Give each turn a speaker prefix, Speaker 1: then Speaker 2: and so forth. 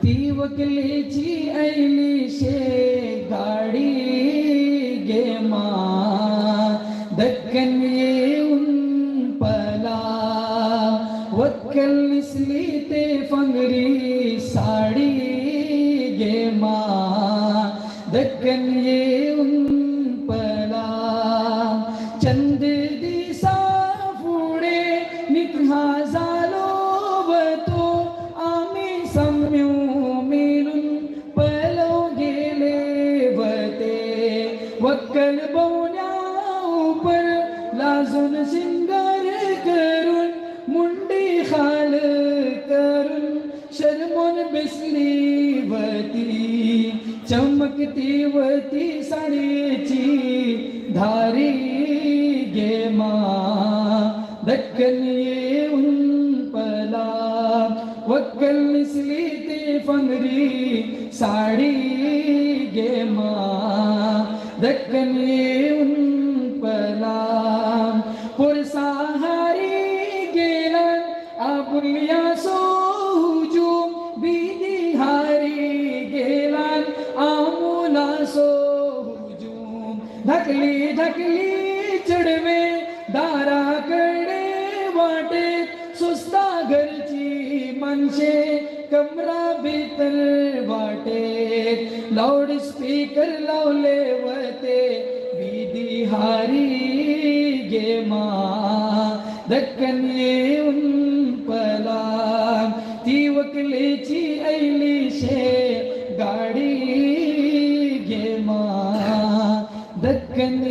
Speaker 1: ती वकलीची ऐली शे गाडी गे मा दक्कन येऊन पला वक्कल निसली ते फंगरी साडी गे मा दक्कन येऊन पला चंद दिसा पुढे निघा झालो वतो आम्ही सम्यू मिळून पलो गेले वते वक्कल बवण्या उपर लाजून सिंगार करून मुंडी खाल करून शर्मोन बेसली वती चमकती वती साडीची धारी गे मा दक्कन येऊन पला वक्कल निसली ते फंगरी साडी गे मा दक्कन येऊन पला पुरसाहारी गेला आपुलिया सोजू बीदी हारी गेला आमुला सोजू ढकली ढकली चढवे दाराकडे वाटे सुस्ता घरची माणसे कमरा भीतर वाटे लाऊड स्पीकर लावले वते बीदी हारी गे मा दक्कन येऊन पला ती वकलीची ऐली शे गाडी गे मा दक्कन